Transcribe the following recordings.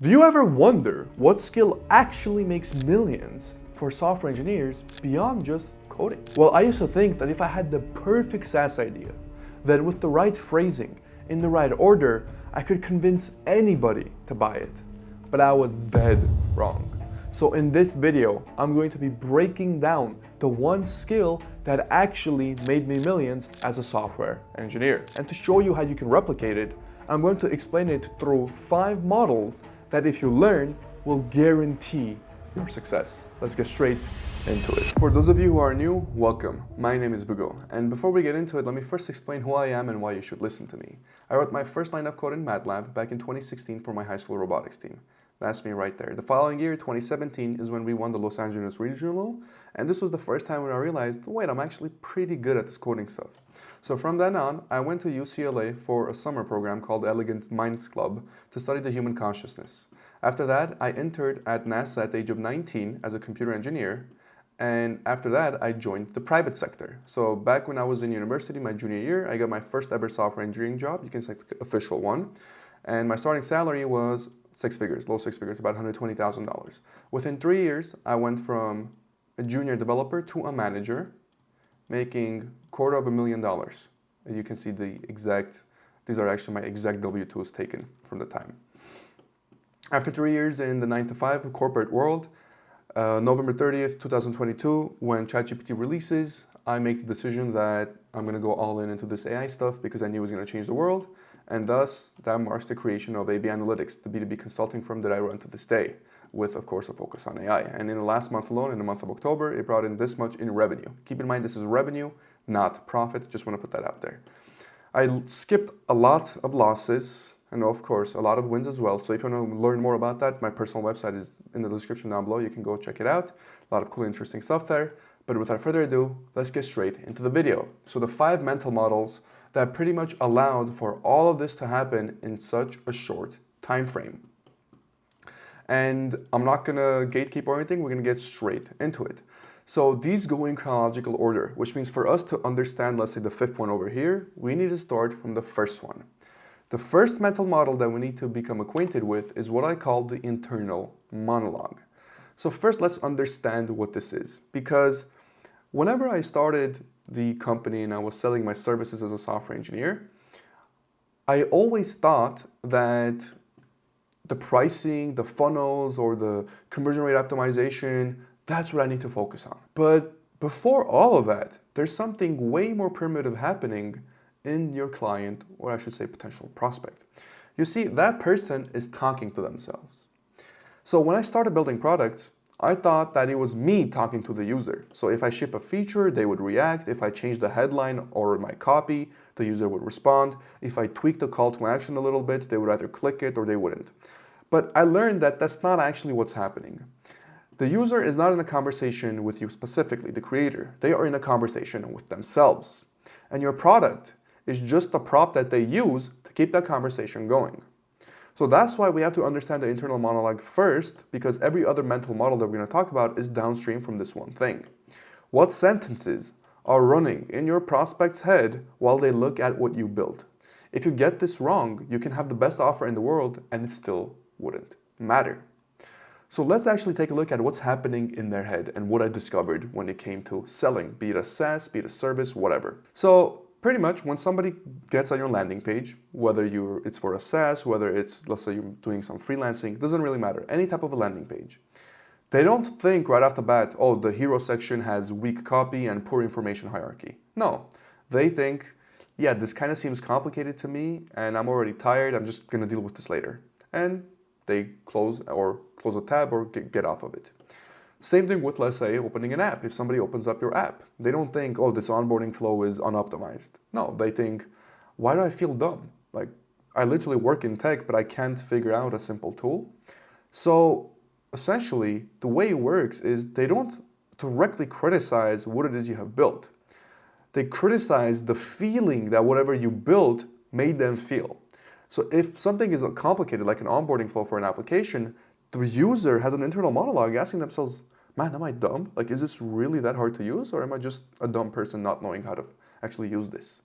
Do you ever wonder what skill actually makes millions for software engineers beyond just coding? Well, I used to think that if I had the perfect SaaS idea, then with the right phrasing, in the right order, I could convince anybody to buy it. But I was dead wrong. So in this video, I'm going to be breaking down the one skill that actually made me millions as a software engineer. And to show you how you can replicate it, I'm going to explain it through 5 models that if you learn will guarantee your success. Let's get straight into it. For those of you who are new, welcome. My name is Bugo, and before we get into it, let me first explain who I am and why you should listen to me. I wrote my first line of code in MATLAB back in 2016 for my high school robotics team. That's me right there. The following year, 2017, is when we won the Los Angeles Regional, and this was the first time when I realized, wait, I'm actually pretty good at this coding stuff. So from then on, I went to UCLA for a summer program called Elegant Minds Club to study the human consciousness. After that, I entered at NASA at the age of 19 as a computer engineer, and after that, I joined the private sector. So back when I was in university, my junior year, I got my first ever software engineering job, you can say official one, and my starting salary was 6 figures, low 6 figures, about $120,000. Within 3 years, I went from a junior developer to a manager, making $250,000. And you can see these are actually my exact W-2s taken from the time. After 3 years in the 9-to-5 corporate world, November 30th, 2022, when ChatGPT releases, I make the decision that I'm going to go all in into this AI stuff because I knew it was going to change the world. And thus, that marks the creation of AB Analytics, the B2B consulting firm that I run to this day, with, of course, a focus on AI. And in the last month alone, in the month of October, it brought in this much in revenue. Keep in mind, this is revenue, not profit. Just want to put that out there. I skipped a lot of losses, and of course, a lot of wins as well. So if you want to learn more about that, my personal website is in the description down below. You can go check it out. A lot of cool, interesting stuff there. But without further ado, let's get straight into the video. So the 5 mental models that pretty much allowed for all of this to happen in such a short time frame. And I'm not gonna gatekeep or anything, we're gonna get straight into it. So these go in chronological order, which means for us to understand, let's say the 5th one over here, we need to start from the first one. The first mental model that we need to become acquainted with is what I call the internal monologue. So first, let's understand what this is, because whenever I started the company and I was selling my services as a software engineer, I always thought that the pricing, the funnels, or the conversion rate optimization, that's what I need to focus on. But before all of that, there's something way more primitive happening in your client, or I should say potential prospect. You see, that person is talking to themselves. So when I started building products, I thought that it was me talking to the user. So if I ship a feature, they would react. If I change the headline or my copy, the user would respond. If I tweak the call to action a little bit, they would either click it or they wouldn't. But I learned that that's not actually what's happening. The user is not in a conversation with you specifically, the creator. They are in a conversation with themselves. And your product is just a prop that they use to keep that conversation going. So that's why we have to understand the internal monologue first, because every other mental model that we're going to talk about is downstream from this one thing. What sentences are running in your prospect's head while they look at what you built? If you get this wrong, you can have the best offer in the world and it still wouldn't matter. So let's actually take a look at what's happening in their head and what I discovered when it came to selling, be it a SaaS, be it a service, whatever. So pretty much when somebody gets on your landing page, whether it's for a SaaS, whether it's, let's say you're doing some freelancing, doesn't really matter, any type of a landing page. They don't think right off the bat, oh, the hero section has weak copy and poor information hierarchy. No, they think, yeah, this kind of seems complicated to me and I'm already tired, I'm just gonna deal with this later. And they close a tab or get off of it. Same thing with, let's say, opening an app. If somebody opens up your app, they don't think, oh, this onboarding flow is unoptimized. No, they think, why do I feel dumb? Like, I literally work in tech, but I can't figure out a simple tool. So essentially, the way it works is they don't directly criticize what it is you have built. They criticize the feeling that whatever you built made them feel. So if something is complicated, like an onboarding flow for an application, the user has an internal monologue asking themselves, man, am I dumb? Like, is this really that hard to use? Or am I just a dumb person not knowing how to actually use this?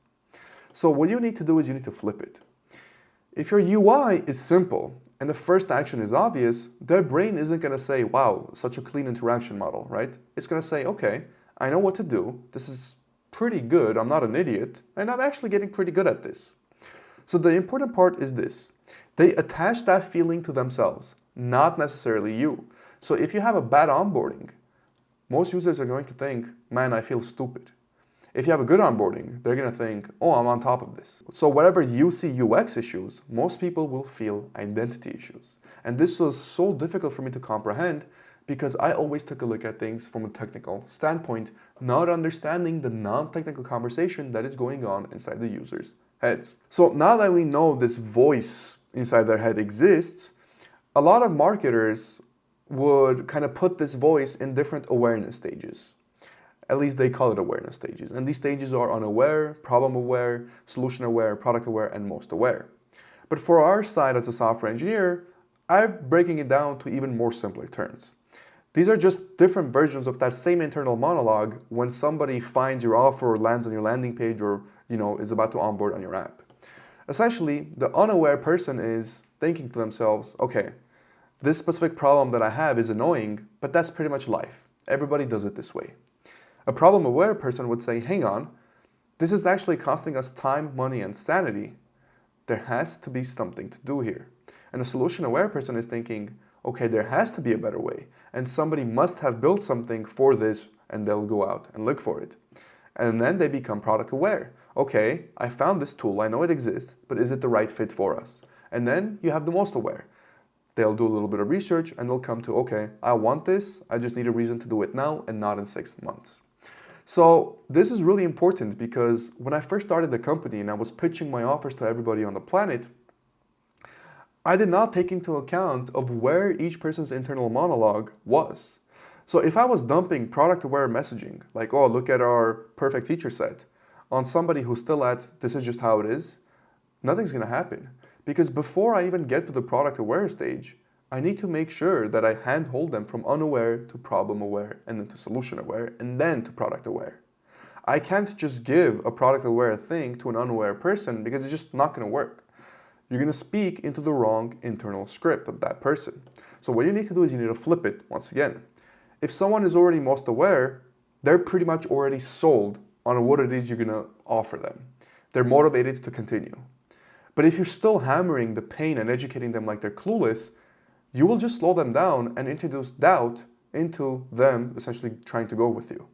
So what you need to do is you need to flip it. If your UI is simple and the first action is obvious, their brain isn't going to say, wow, such a clean interaction model, right? It's going to say, okay, I know what to do. This is pretty good. I'm not an idiot. And I'm actually getting pretty good at this. So the important part is this. They attach that feeling to themselves, not necessarily you. So if you have a bad onboarding, most users are going to think, man, I feel stupid. If you have a good onboarding, they're going to think, oh, I'm on top of this. So wherever you see UX issues, most people will feel identity issues. And this was so difficult for me to comprehend because I always took a look at things from a technical standpoint, not understanding the non-technical conversation that is going on inside the user's heads. So now that we know this voice inside their head exists, a lot of marketers would kind of put this voice in different awareness stages. At least they call it awareness stages. And these stages are unaware, problem aware, solution aware, product aware, and most aware. But for our side as a software engineer, I'm breaking it down to even more simpler terms. These are just different versions of that same internal monologue when somebody finds your offer or lands on your landing page or is about to onboard on your app. Essentially, the unaware person is thinking to themselves, okay, this specific problem that I have is annoying, but that's pretty much life. Everybody does it this way. A problem-aware person would say, hang on, this is actually costing us time, money, and sanity. There has to be something to do here. And a solution-aware person is thinking, okay, there has to be a better way, and somebody must have built something for this, and they'll go out and look for it. And then they become product-aware. Okay, I found this tool, I know it exists, but is it the right fit for us? And then you have the most aware. They'll do a little bit of research, and they'll come to, okay, I want this, I just need a reason to do it now and not in 6 months. So this is really important because when I first started the company and I was pitching my offers to everybody on the planet, I did not take into account of where each person's internal monologue was. So if I was dumping product-aware messaging, like, oh, look at our perfect feature set, on somebody who's still at, this is just how it is, nothing's going to happen. Because before I even get to the product-aware stage, I need to make sure that I handhold them from unaware to problem-aware and then to solution-aware and then to product-aware. I can't just give a product-aware thing to an unaware person because it's just not going to work. You're going to speak into the wrong internal script of that person. So what you need to do is you need to flip it once again. If someone is already most aware, they're pretty much already sold on what it is you're going to offer them. They're motivated to continue. But if you're still hammering the pain and educating them like they're clueless, you will just slow them down and introduce doubt into them essentially trying to go with you.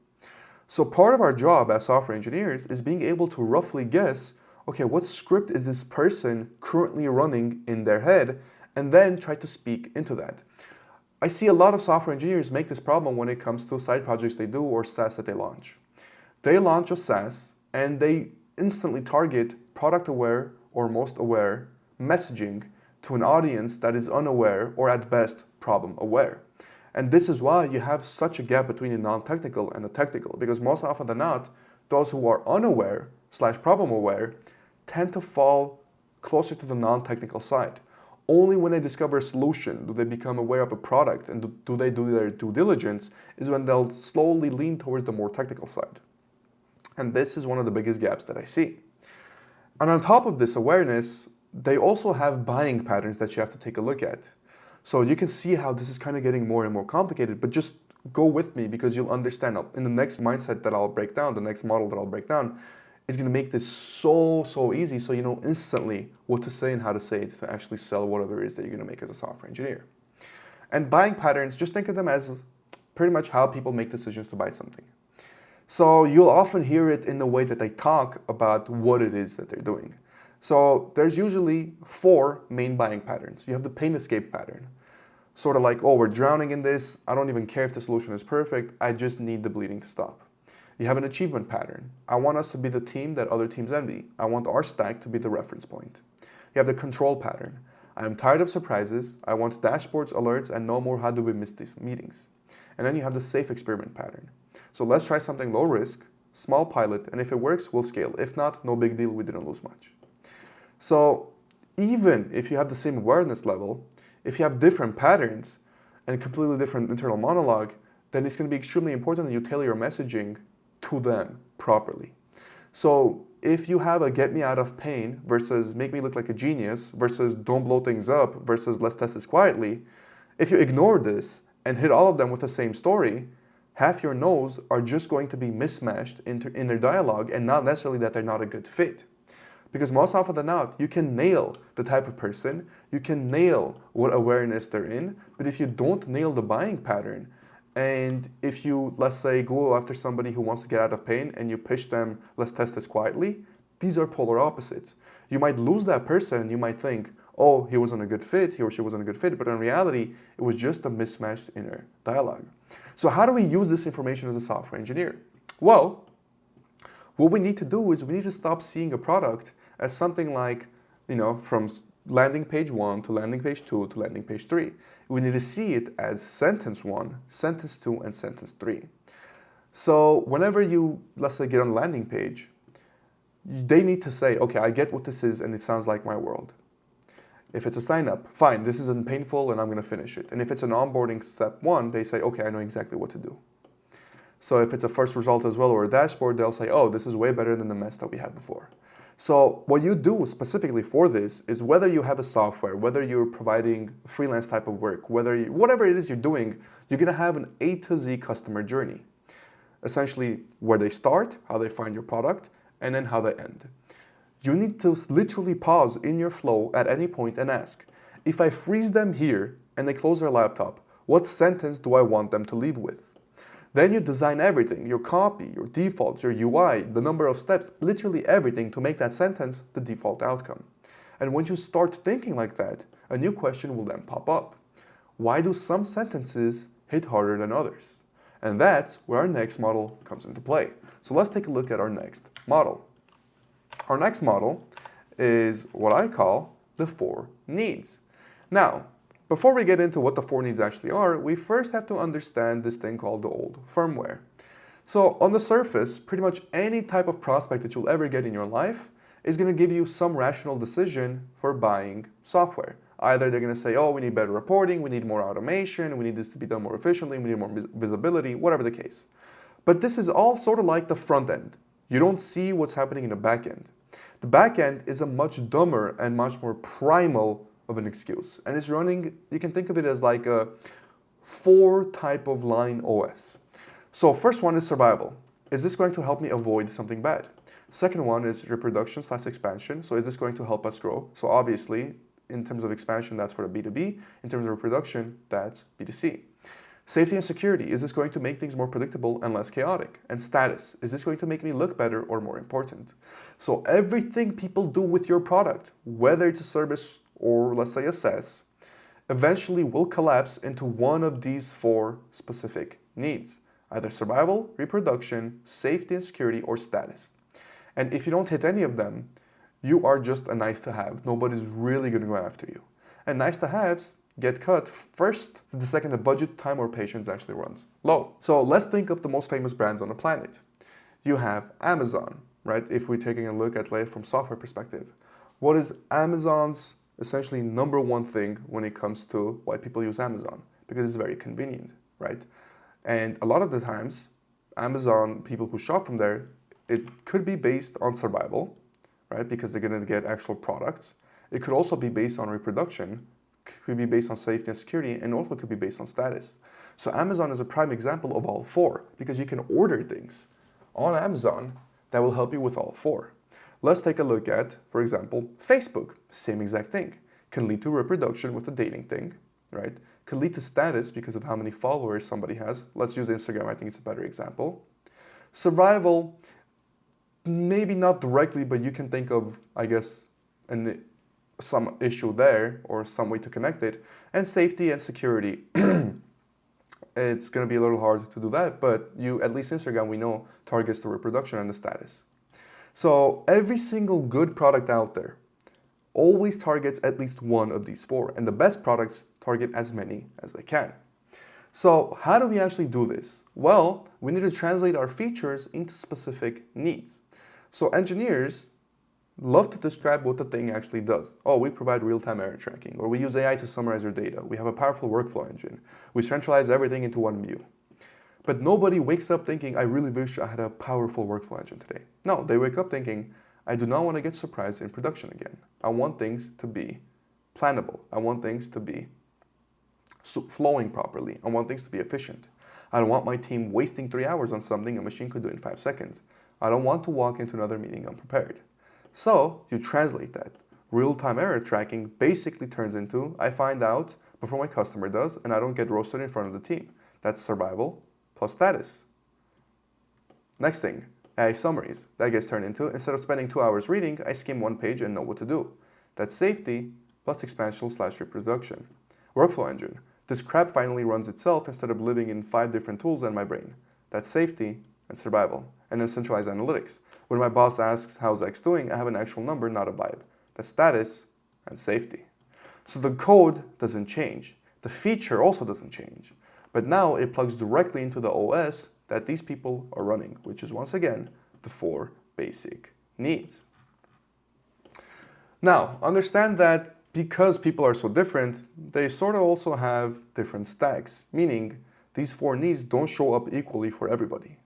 So part of our job as software engineers is being able to roughly guess, okay, what script is this person currently running in their head, and then try to speak into that. I see a lot of software engineers make this problem when it comes to side projects they do or SaaS that they launch. They launch a SaaS and they instantly target product-aware or most aware messaging to an audience that is unaware or at best problem aware. And this is why you have such a gap between the non-technical and the technical, because most often than not, those who are unaware / problem aware tend to fall closer to the non-technical side. Only when they discover a solution do they become aware of a product and do they do their due diligence is when they'll slowly lean towards the more technical side. And this is one of the biggest gaps that I see. And on top of this awareness, they also have buying patterns that you have to take a look at. So you can see how this is kind of getting more and more complicated, but just go with me because you'll understand. In the next mindset that I'll break down, the next model that I'll break down, is going to make this so easy so you know instantly what to say and how to say it to actually sell whatever it is that you're going to make as a software engineer. And buying patterns, just think of them as pretty much how people make decisions to buy something. So you'll often hear it in the way that they talk about what it is that they're doing. So there's usually 4 main buying patterns. You have the pain escape pattern. Sort of like, oh, we're drowning in this. I don't even care if the solution is perfect. I just need the bleeding to stop. You have an achievement pattern. I want us to be the team that other teams envy. I want our stack to be the reference point. You have the control pattern. I am tired of surprises. I want dashboards, alerts, and no more how do we miss these meetings. And then you have the safe experiment pattern. So let's try something low risk, small pilot, and if it works, we'll scale. If not, no big deal, we didn't lose much. So even if you have the same awareness level, if you have different patterns and completely different internal monologue, then it's going to be extremely important that you tailor your messaging to them properly. So if you have a get me out of pain versus make me look like a genius versus don't blow things up versus let's test this quietly, if you ignore this and hit all of them with the same story, half your no's are just going to be mismatched in their dialogue and not necessarily that they're not a good fit. Because most often than not, you can nail the type of person, you can nail what awareness they're in, but if you don't nail the buying pattern, and if you, let's say, go after somebody who wants to get out of pain and you pitch them, let's test this quietly, these are polar opposites. You might lose that person and you might think, oh, he wasn't a good fit, he or she wasn't a good fit, but in reality, it was just a mismatched inner dialogue. So how do we use this information as a software engineer? Well, what we need to do is we need to stop seeing a product as something like, from landing page 1 to landing page 2 to landing page 3. We need to see it as sentence 1, sentence 2, and sentence 3. So whenever you, let's say, get on a landing page, they need to say, okay, I get what this is and it sounds like my world. If it's a sign up, fine, this isn't painful and I'm going to finish it. And if it's an onboarding step 1, they say, okay, I know exactly what to do. So if it's a first result as well or a dashboard, they'll say, oh, this is way better than the mess that we had before. So what you do specifically for this is whether you have a software, whether you're providing freelance type of work, whatever it is you're doing, you're going to have an A to Z customer journey. Essentially where they start, how they find your product, and then how they end. You need to literally pause in your flow at any point and ask, if I freeze them here and they close their laptop, what sentence do I want them to leave with? Then you design everything, your copy, your defaults, your UI, the number of steps, literally everything to make that sentence the default outcome. And when you start thinking like that, a new question will then pop up. Why do some sentences hit harder than others? And that's where our next model comes into play. So let's take a look at our next model. Our next model is what I call the 4 needs. Now, before we get into what the 4 needs actually are, we first have to understand this thing called the old firmware. So on the surface, pretty much any type of prospect that you'll ever get in your life is going to give you some rational decision for buying software. Either they're going to say, oh, we need better reporting, we need more automation, we need this to be done more efficiently, we need more visibility, whatever the case. But this is all sort of like the front end. You don't see what's happening in the back end. The back end is a much dumber and much more primal of an excuse. And it's running, you can think of it as like a 4 type of line OS. So first one is survival. Is this going to help me avoid something bad? Second one is reproduction/expansion. So is this going to help us grow? So obviously, in terms of expansion, that's for the B2B. In terms of reproduction, that's B2C. Safety and security. Is this going to make things more predictable and less chaotic? And status. Is this going to make me look better or more important? So everything people do with your product, whether it's a service or let's say a SaaS, eventually will collapse into one of these 4 specific needs. Either survival, reproduction, safety and security, or status. And if you don't hit any of them, you are just a nice to have. Nobody's really going to go after you. And nice to haves get cut first the second the budget, time, or patience actually runs low. So let's think of the most famous brands on the planet. You have Amazon, right? If we're taking a look at it from software perspective. What is Amazon's essentially number 1 thing when it comes to why people use Amazon? Because it's very convenient, right? And a lot of the times, Amazon, people who shop from there, it could be based on survival, right? Because they're going to get actual products. It could also be based on reproduction, could be based on safety and security, and also could be based on status. So Amazon is a prime example of all 4, because you can order things on Amazon that will help you with all 4. Let's take a look at, for example, Facebook. Same exact thing. Can lead to reproduction with the dating thing, right? Can lead to status because of how many followers somebody has. Let's use Instagram, I think it's a better example. Survival, maybe not directly, but you can think of, I guess, some issue there or some way to connect it. And safety and security. It's going to be a little hard to do that, but at least Instagram, we know, targets the reproduction and the status. So every single good product out there always targets at least one of these 4, and the best products target as many as they can. So how do we actually do this? Well, we need to translate our features into specific needs. So engineers love to describe what the thing actually does. Oh, we provide real-time error tracking, or we use AI to summarize your data. We have a powerful workflow engine. We centralize everything into one view. But nobody wakes up thinking, I really wish I had a powerful workflow engine today. No, they wake up thinking, I do not want to get surprised in production again. I want things to be plannable. I want things to be flowing properly. I want things to be efficient. I don't want my team wasting 3 hours on something a machine could do in 5 seconds. I don't want to walk into another meeting unprepared. So you translate that. Real-time error tracking basically turns into, I find out before my customer does, and I don't get roasted in front of the team. That's survival plus status. Next thing, AI summaries. That gets turned into, instead of spending 2 hours reading, I skim one page and know what to do. That's safety plus expansion/reproduction. Workflow engine. This crap finally runs itself instead of living in 5 different tools in my brain. That's safety and survival. And then centralized analytics. When my boss asks, how's X doing, I have an actual number, not a vibe. That's status and safety. So the code doesn't change. The feature also doesn't change. But now it plugs directly into the OS that these people are running, which is once again the 4 basic needs. Now, understand that because people are so different, they sort of also have different stacks, meaning these 4 needs don't show up equally for everybody.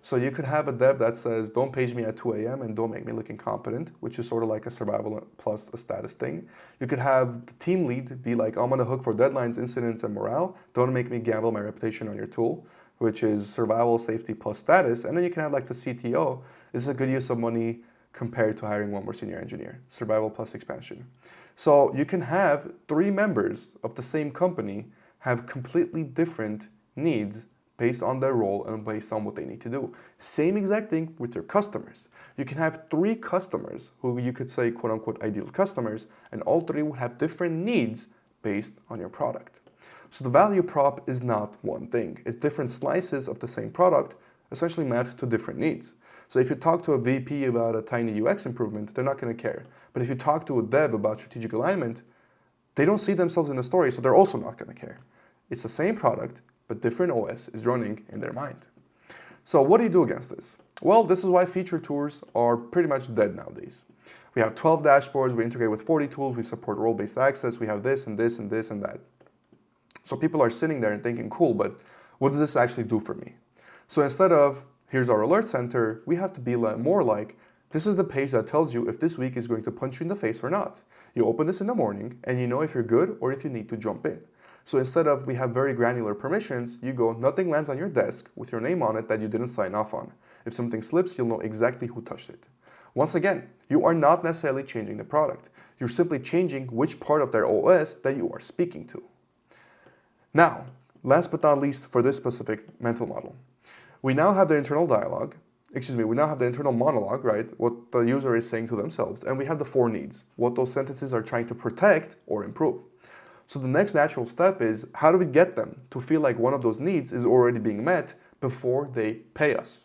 So you could have a dev that says, don't page me at 2 a.m. and don't make me look incompetent, which is sort of like a survival plus a status thing. You could have the team lead be like, I'm on the hook for deadlines, incidents, and morale. Don't make me gamble my reputation on your tool, which is survival, safety, plus status. And then you can have like the CTO, this is a good use of money compared to hiring one more senior engineer, survival plus expansion. So you can have 3 members of the same company have completely different needs based on their role and based on what they need to do. Same exact thing with your customers. You can have 3 customers who you could say quote unquote ideal customers, and all 3 will have different needs based on your product. So the value prop is not one thing. It's different slices of the same product essentially mapped to different needs. So if you talk to a VP about a tiny UX improvement, they're not going to care. But if you talk to a dev about strategic alignment, they don't see themselves in the story, so they're also not going to care. It's the same product, but different OS is running in their mind. So what do you do against this? Well, this is why feature tours are pretty much dead nowadays. We have 12 dashboards, we integrate with 40 tools, we support role-based access, we have this and this and this and that. So people are sitting there and thinking, cool, but what does this actually do for me? So instead of, here's our alert center, we have to be more like, this is the page that tells you if this week is going to punch you in the face or not. You open this in the morning and you know if you're good or if you need to jump in. So instead of we have very granular permissions, you go, nothing lands on your desk with your name on it that you didn't sign off on. If something slips, you'll know exactly who touched it. Once again, you are not necessarily changing the product. You're simply changing which part of their OS that you are speaking to. Now, last but not least for this specific mental model, we now have the internal dialogue, we now have the internal monologue, right? What the user is saying to themselves, and we have the 4 needs, what those sentences are trying to protect or improve. So the next natural step is, how do we get them to feel like one of those needs is already being met before they pay us?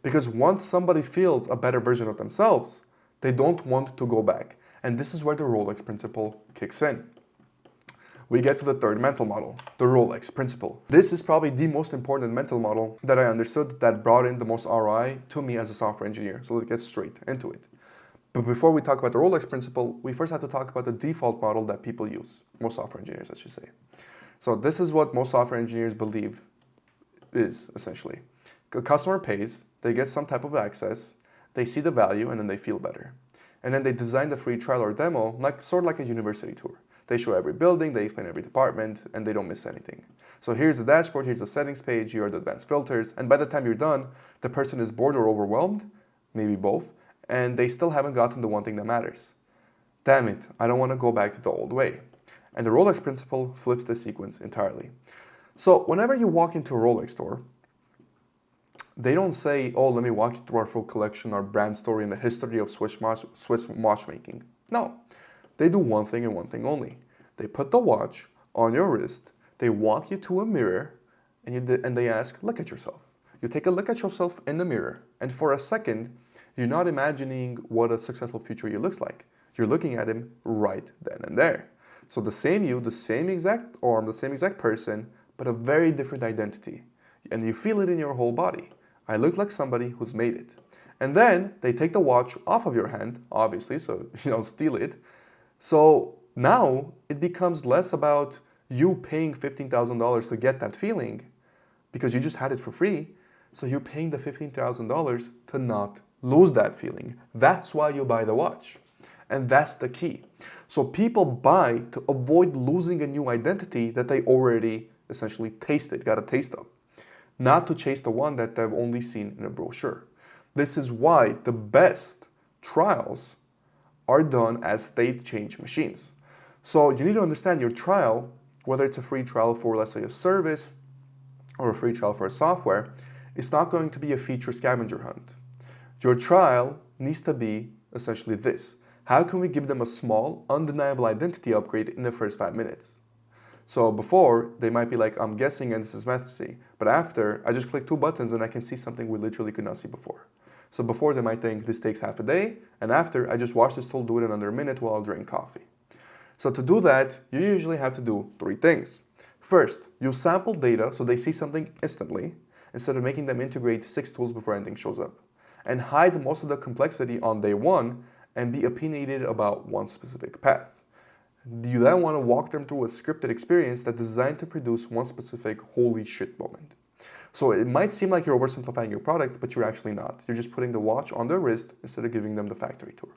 Because once somebody feels a better version of themselves, they don't want to go back. And this is where the Rolex principle kicks in. We get to the third mental model, the Rolex principle. This is probably the most important mental model that I understood that brought in the most ROI to me as a software engineer. So let's get straight into it. But before we talk about the Rolex principle, we first have to talk about the default model that people use. Most software engineers, I should say. So this is what most software engineers believe is essentially. A customer pays, they get some type of access, they see the value, and then they feel better. And then they design the free trial or demo, sort of like a university tour. They show every building, they explain every department, and they don't miss anything. So here's the dashboard, here's the settings page, here are the advanced filters, and by the time you're done, the person is bored or overwhelmed, maybe both, and they still haven't gotten the one thing that matters. Damn it, I don't want to go back to the old way. And the Rolex principle flips the sequence entirely. So whenever you walk into a Rolex store, they don't say, oh, let me walk you through our full collection, our brand story, and the history of Swiss watchmaking. No, they do one thing and one thing only. They put the watch on your wrist, they walk you to a mirror, and they ask, look at yourself. You take a look at yourself in the mirror, and for a second, you're not imagining what a successful future you looks like. You're looking at him right then and there. So the same you, the same exact arm, the same exact person, but a very different identity. And you feel it in your whole body. I look like somebody who's made it. And then they take the watch off of your hand, obviously, so you don't steal it. So now it becomes less about you paying $15,000 to get that feeling because you just had it for free. So you're paying the $15,000 to not lose that feeling. That's why you buy the watch. And that's the key. So people buy to avoid losing a new identity that they already essentially tasted, got a taste of, not to chase the one that they've only seen in a brochure. This is why the best trials are done as state change machines. So you need to understand your trial, whether it's a free trial for, let's say, a service or a free trial for a software, it's not going to be a feature scavenger hunt. Your trial needs to be essentially this. How can we give them a small, undeniable identity upgrade in the first 5 minutes? So before, they might be like, I'm guessing and this is messy. But after, I just click 2 buttons and I can see something we literally could not see before. So before, they might think this takes half a day. And after, I just watch this tool do it in under a minute while I drink coffee. So to do that, you usually have to do 3 things. First, you sample data so they see something instantly, instead of making them integrate 6 tools before anything shows up. And hide most of the complexity on day 1 and be opinionated about one specific path. You then want to walk them through a scripted experience that's designed to produce one specific holy shit moment. So it might seem like you're oversimplifying your product, but you're actually not. You're just putting the watch on their wrist instead of giving them the factory tour.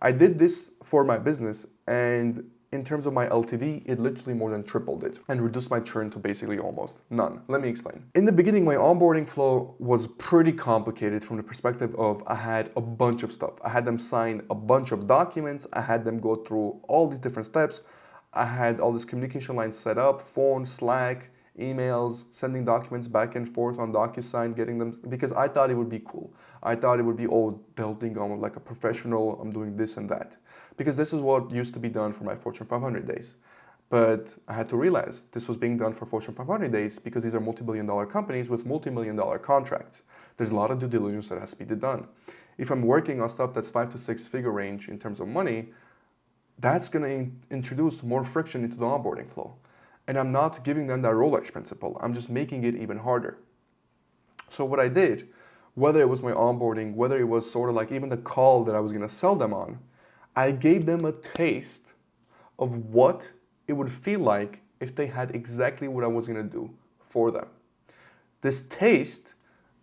I did this for my business, and in terms of my LTV, it literally more than tripled it and reduced my churn to basically almost none. Let me explain. In the beginning, my onboarding flow was pretty complicated from the perspective of I had a bunch of stuff. I had them sign a bunch of documents. I had them go through all these different steps. I had all these communication lines set up, phone, Slack, emails, sending documents back and forth on DocuSign, getting them, because I thought it would be cool. I thought it would be, oh, they'll think I'm like a professional, I'm doing this and that. Because this is what used to be done for my Fortune 500 days. But I had to realize this was being done for Fortune 500 days because these are multi-billion-dollar companies with multi-million-dollar contracts. There's a lot of due diligence that has to be done. If I'm working on stuff that's 5 to 6 figure range in terms of money, that's going to introduce more friction into the onboarding flow. And I'm not giving them that Rolex principle. I'm just making it even harder. So what I did, whether it was my onboarding, whether it was sort of like even the call that I was going to sell them on, I gave them a taste of what it would feel like if they had exactly what I was going to do for them. This taste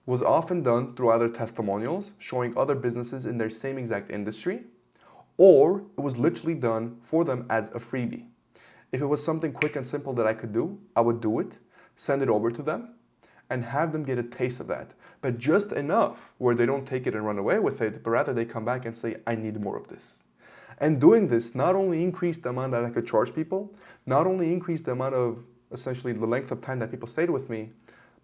was often done through either testimonials, showing other businesses in their same exact industry, or it was literally done for them as a freebie. If it was something quick and simple that I could do, I would do it, send it over to them, and have them get a taste of that. But just enough where they don't take it and run away with it, but rather they come back and say, I need more of this. And doing this not only increased the amount that I could charge people, not only increased the amount of, essentially the length of time that people stayed with me,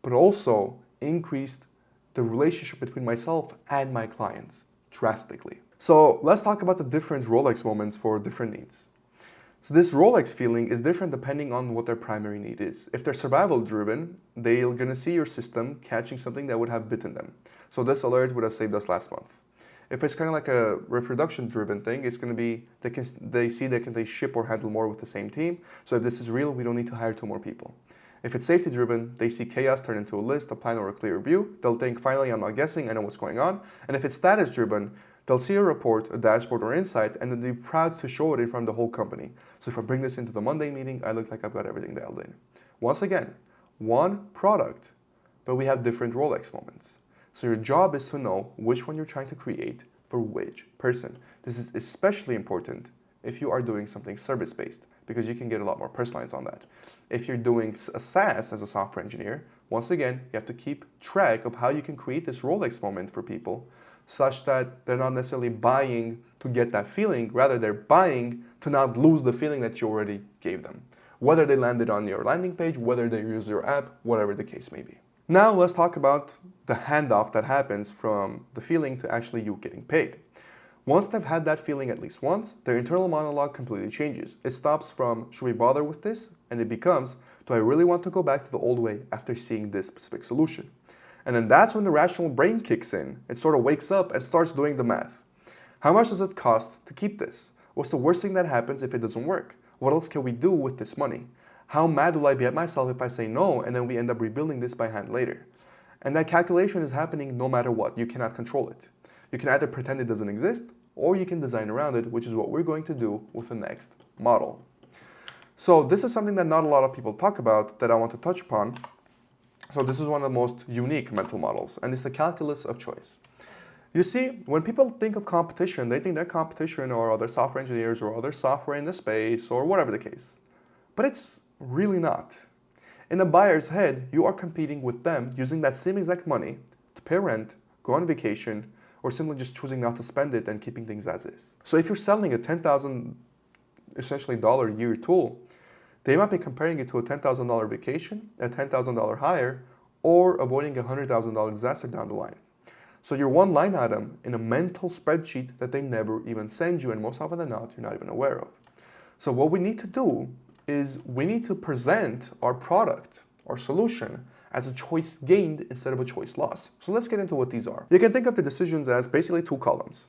but also increased the relationship between myself and my clients drastically. So let's talk about the different Rolex moments for different needs. So this Rolex feeling is different depending on what their primary need is. If they're survival driven, they're gonna see your system catching something that would have bitten them. So this alert would have saved us last month. If it's kind of like a reproduction driven thing, it's going to be, they see that they ship or handle more with the same team. So if this is real, we don't need to hire 2 more people. If it's safety driven, they see chaos turn into a list, a plan, or a clear view. They'll think, finally, I'm not guessing, I know what's going on. And if it's status driven, they'll see a report, a dashboard, or insight, and then they're proud to show it in front of the whole company. So if I bring this into the Monday meeting, I look like I've got everything dialed in. Once again, one product, but we have different Rolex moments. So your job is to know which one you're trying to create for which person. This is especially important if you are doing something service-based, because you can get a lot more personalized on that. If you're doing a SaaS as a software engineer, once again, you have to keep track of how you can create this Rolex moment for people such that they're not necessarily buying to get that feeling, rather they're buying to not lose the feeling that you already gave them. Whether they landed on your landing page, whether they use your app, whatever the case may be. Now let's talk about the handoff that happens from the feeling to actually you getting paid. Once they've had that feeling at least once, their internal monologue completely changes. It stops from, should we bother with this? And it becomes, do I really want to go back to the old way after seeing this specific solution? And then that's when the rational brain kicks in. It sort of wakes up and starts doing the math. How much does it cost to keep this? What's the worst thing that happens if it doesn't work? What else can we do with this money? How mad will I be at myself if I say no and then we end up rebuilding this by hand later? And that calculation is happening no matter what. You cannot control it. You can either pretend it doesn't exist or you can design around it, which is what we're going to do with the next model. So this is something that not a lot of people talk about that I want to touch upon. So this is one of the most unique mental models, and it's the calculus of choice. You see, when people think of competition, they think that competition are other software engineers or other software in the space or whatever the case. But it's really not. In a buyer's head, you are competing with them using that same exact money to pay rent, go on vacation, or simply just choosing not to spend it and keeping things as is. So if you're selling a $10,000 essentially dollar a year tool, they might be comparing it to a $10,000 vacation, a $10,000 hire, or avoiding a $100,000 disaster down the line. So you're one line item in a mental spreadsheet that they never even send you, and most often than not, you're not even aware of. So what we need to do is we need to present our product, our solution, as a choice gained instead of a choice lost. So let's get into what these are. You can think of the decisions as basically two columns.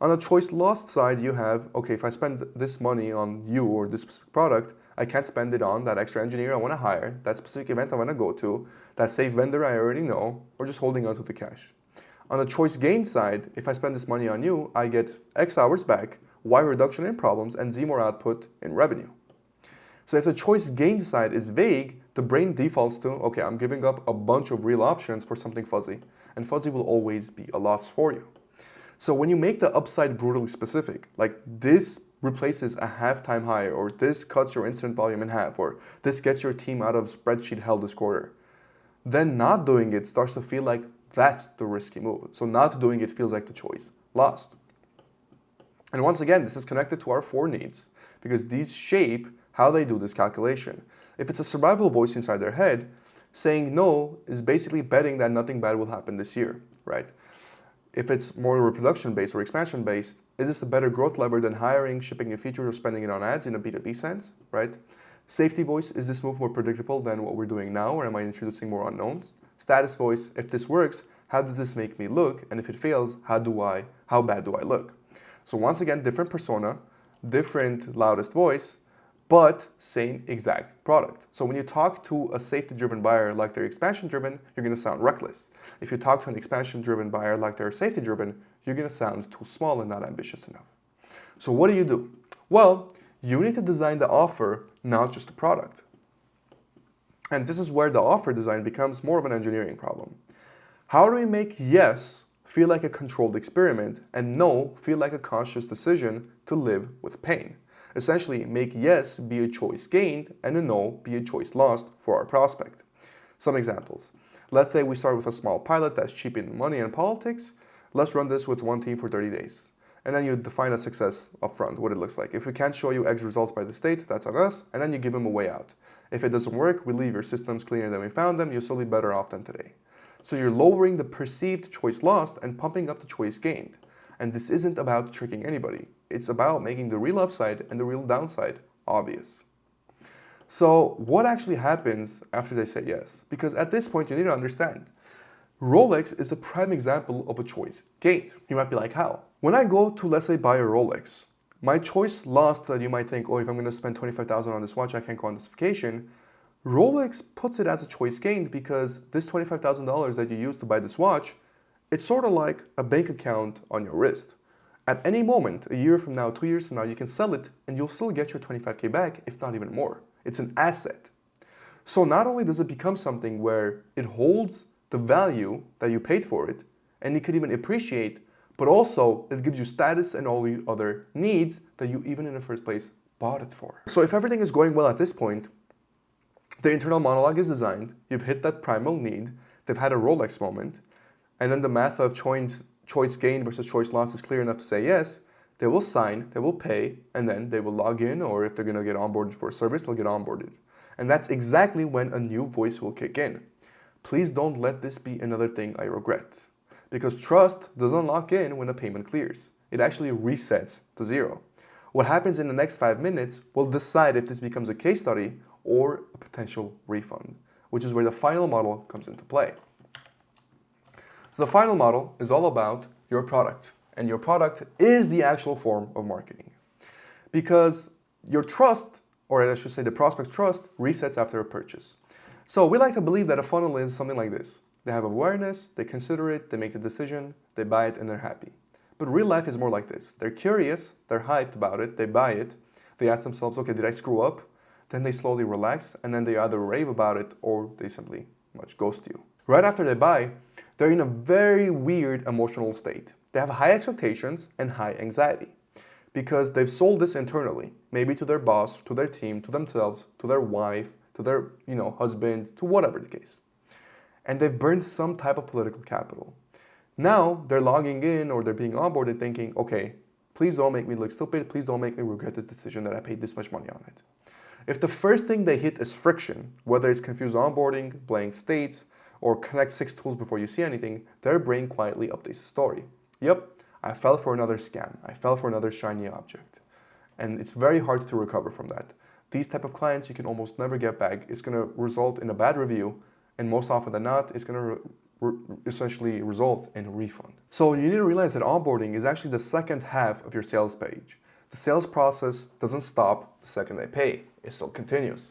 On the choice lost side, you have, okay, if I spend this money on you or this specific product, I can't spend it on that extra engineer I want to hire, that specific event I want to go to, that safe vendor I already know, or just holding on to the cash. On the choice gain side, if I spend this money on you, I get X hours back, Y reduction in problems, and Z more output in revenue. So if the choice gain side is vague, the brain defaults to, okay, I'm giving up a bunch of real options for something fuzzy, and fuzzy will always be a loss for you. So when you make the upside brutally specific, like this replaces a half-time high, or this cuts your incident volume in half, or this gets your team out of spreadsheet hell this quarter, then not doing it starts to feel like that's the risky move. So not doing it feels like the choice lost. And once again, this is connected to our four needs, because these shape how they do this calculation. If it's a survival voice inside their head, saying no is basically betting that nothing bad will happen this year, right? If it's more reproduction-based or expansion-based, is this a better growth lever than hiring, shipping new features, or spending it on ads in a B2B sense, right? Safety voice, is this move more predictable than what we're doing now, or am I introducing more unknowns? Status voice, if this works, how does this make me look? And if it fails, how bad do I look? So once again, different persona, different loudest voice, but same exact product. So when you talk to a safety-driven buyer like they're expansion-driven, you're going to sound reckless. If you talk to an expansion-driven buyer like they're safety-driven, you're going to sound too small and not ambitious enough. So what do? Well, you need to design the offer, not just the product. And this is where the offer design becomes more of an engineering problem. How do we make yes feel like a controlled experiment and no feel like a conscious decision to live with pain? Essentially, make yes be a choice gained and a no be a choice lost for our prospect. Some examples. Let's say we start with a small pilot that's cheap in money and politics. Let's run this with one team for 30 days. And then you define a success upfront, what it looks like. If we can't show you X results by the state, that's on us, and then you give them a way out. If it doesn't work, we leave your systems cleaner than we found them, you'll still be better off than today. So you're lowering the perceived choice lost and pumping up the choice gained. And this isn't about tricking anybody. It's about making the real upside and the real downside obvious. So what actually happens after they say yes? Because at this point, you need to understand, Rolex is a prime example of a choice gained. You might be like, how? When I go to, let's say, buy a Rolex, my choice lost that you might think, oh, if I'm going to spend $25,000 on this watch, I can't go on this vacation. Rolex puts it as a choice gained because this $25,000 that you use to buy this watch, it's sort of like a bank account on your wrist. At any moment, a year from now, 2 years from now, you can sell it and you'll still get your $25K back, if not even more. It's an asset. So not only does it become something where it holds the value that you paid for it, and it could even appreciate, but also it gives you status and all the other needs that you even in the first place bought it for. So if everything is going well at this point, the internal monologue is designed, you've hit that primal need, they've had a Rolex moment, and then the math of choice gained versus choice lost is clear enough to say yes, they will sign, they will pay, and then they will log in, or if they're going to get onboarded for a service, they'll get onboarded. And that's exactly when a new voice will kick in. Please don't let this be another thing I regret. Because trust doesn't lock in when a payment clears. It actually resets to zero. What happens in the next 5 minutes will decide if this becomes a case study or a potential refund, which is where the final model comes into play. So the final model is all about your product, and your product is the actual form of marketing. Because your trust, or I should say the prospect's trust, resets after a purchase. So we like to believe that a funnel is something like this. They have awareness, they consider it, they make the decision, they buy it, and they're happy. But real life is more like this. They're curious, they're hyped about it, they buy it, they ask themselves, okay, did I screw up? Then they slowly relax, and then they either rave about it or they simply much ghost you. Right after they buy, they're in a very weird emotional state. They have high expectations and high anxiety because they've sold this internally, maybe to their boss, to their team, to themselves, to their wife, to their husband, to whatever the case. And they've burned some type of political capital. Now they're logging in or they're being onboarded thinking, okay, please don't make me look stupid, please don't make me regret this decision that I paid this much money on it. If the first thing they hit is friction, whether it's confused onboarding, blank states, or connect 6 tools before you see anything, their brain quietly updates the story. Yep, I fell for another scam. I fell for another shiny object. And it's very hard to recover from that. These type of clients you can almost never get back. It's going to result in a bad review, and most often than not, it's going to essentially result in a refund. So you need to realize that onboarding is actually the second half of your sales page. The sales process doesn't stop the second they pay. It still continues.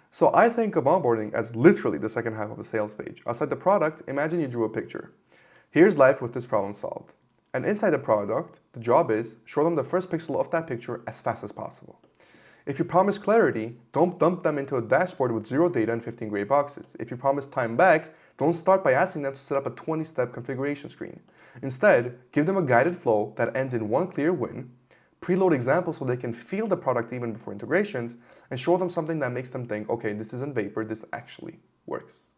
So I think of onboarding as literally the second half of the sales page. Outside the product, imagine you drew a picture. Here's life with this problem solved. And inside the product, the job is show them the first pixel of that picture as fast as possible. If you promise clarity, don't dump them into a dashboard with 0 data and 15 gray boxes. If you promise time back, don't start by asking them to set up a 20-step configuration screen. Instead, give them a guided flow that ends in one clear win, preload examples so they can feel the product even before integrations, and show them something that makes them think, okay, this isn't vapor, this actually works.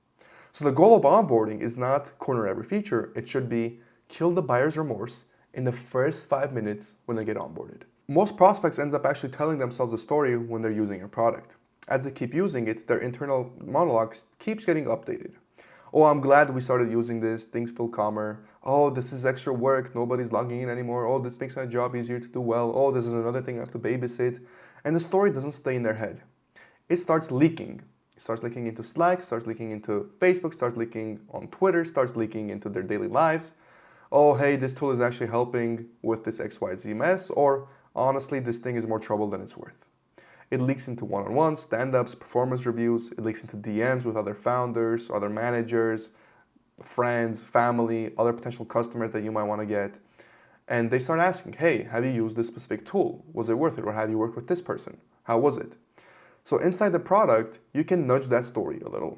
So the goal of onboarding is not corner every feature, it should be kill the buyer's remorse in the first 5 minutes when they get onboarded. Most prospects end up actually telling themselves a story when they're using your product. As they keep using it, their internal monologue keeps getting updated. Oh, I'm glad we started using this, things feel calmer. Oh, this is extra work, nobody's logging in anymore. Oh, this makes my job easier to do well. Oh, this is another thing I have to babysit. And the story doesn't stay in their head. It starts leaking. It starts leaking into Slack, starts leaking into Facebook, starts leaking on Twitter, starts leaking into their daily lives. Oh, hey, this tool is actually helping with this XYZ mess, or honestly, this thing is more trouble than it's worth. It leaks into one-on-ones, stand-ups, performance reviews. It leaks into DMs with other founders, other managers, friends, family, other potential customers that you might want to get. And they start asking, hey, have you used this specific tool? Was it worth it? Or have you worked with this person? How was it? So inside the product, you can nudge that story a little.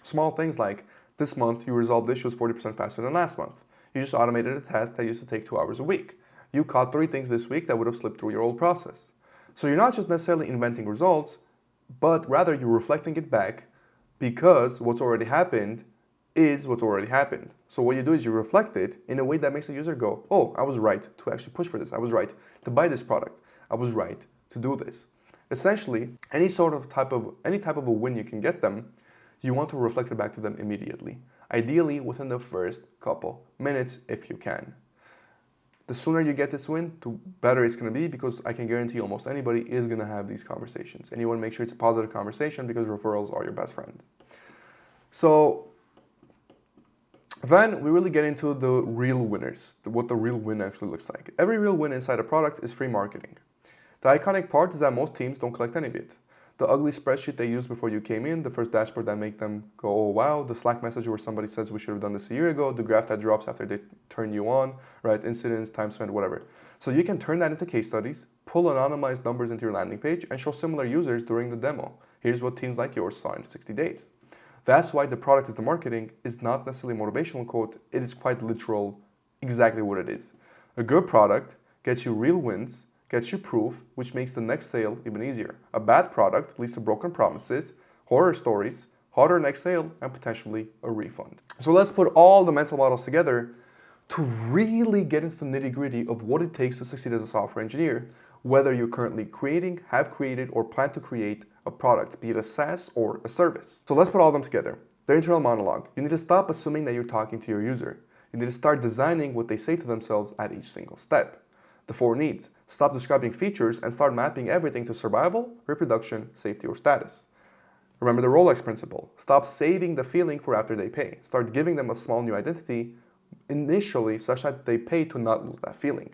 Small things like, this month you resolved issues 40% faster than last month. You just automated a task that used to take 2 hours a week. You caught 3 things this week that would have slipped through your old process. So you're not just necessarily inventing results, but rather you're reflecting it back because what's already happened is what's already happened. So what you do is you reflect it in a way that makes the user go, oh, I was right to actually push for this. I was right to buy this product. I was right to do this. Essentially, any type of a win you can get them, you want to reflect it back to them immediately. Ideally within the first couple minutes if you can. The sooner you get this win, the better it's going to be because I can guarantee almost anybody is going to have these conversations. And you want to make sure it's a positive conversation because referrals are your best friend. So then we really get into the real winners, what the real win actually looks like. Every real win inside a product is free marketing. The iconic part is that most teams don't collect any of it. The ugly spreadsheet they used before you came in, the first dashboard that make them go, oh wow, the Slack message where somebody says we should have done this a year ago, the graph that drops after they turn you on, right, incidents, time spent, whatever. So you can turn that into case studies, pull anonymized numbers into your landing page, and show similar users during the demo. Here's what teams like yours saw in 60 days. That's why the product is the marketing is not necessarily a motivational quote, it is quite literal, exactly what it is. A good product gets you real wins, gets you proof, which makes the next sale even easier. A bad product leads to broken promises, horror stories, harder next sale, and potentially a refund. So let's put all the mental models together to really get into the nitty-gritty of what it takes to succeed as a software engineer, whether you're currently creating, have created, or plan to create a product, be it a SaaS or a service. So let's put all of them together. The internal monologue. You need to stop assuming that you're talking to your user. You need to start designing what they say to themselves at each single step. The 4 needs. Stop describing features and start mapping everything to survival, reproduction, safety, or status. Remember the Rolex principle. Stop saving the feeling for after they pay. Start giving them a small new identity initially such that they pay to not lose that feeling.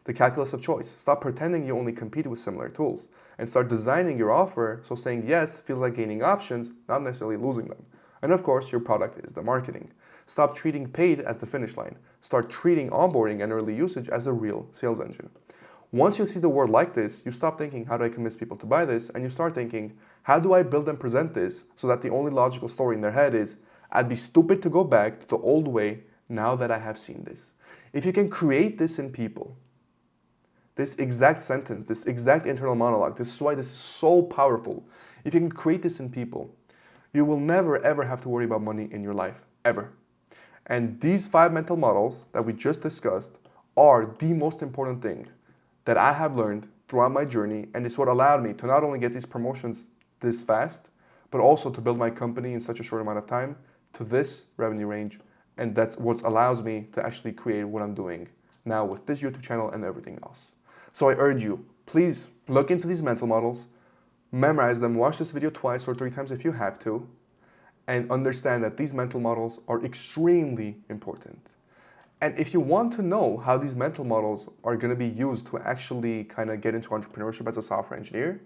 The calculus of choice. Stop pretending you only compete with similar tools and start designing your offer so saying yes feels like gaining options, not necessarily losing them. And of course, your product is the marketing. Stop treating paid as the finish line. Start treating onboarding and early usage as a real sales engine. Once you see the world like this, you stop thinking, how do I convince people to buy this? And you start thinking, how do I build and present this so that the only logical story in their head is, I'd be stupid to go back to the old way now that I have seen this. If you can create this in people, this exact sentence, this exact internal monologue, this is why this is so powerful. If you can create this in people, you will never ever have to worry about money in your life, ever. And these 5 mental models that we just discussed are the most important thing that I have learned throughout my journey, and it's what allowed me to not only get these promotions this fast, but also to build my company in such a short amount of time to this revenue range. And that's what allows me to actually create what I'm doing now with this YouTube channel and everything else. So I urge you, please look into these mental models, memorize them, watch this video twice or 3 times if you have to, and understand that these mental models are extremely important. And if you want to know how these mental models are going to be used to actually kind of get into entrepreneurship as a software engineer,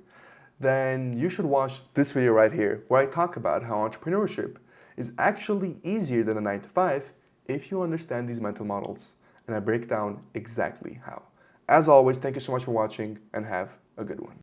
then you should watch this video right here, where I talk about how entrepreneurship is actually easier than a 9-to-5 if you understand these mental models. And I break down exactly how. As always, thank you so much for watching and have a good one.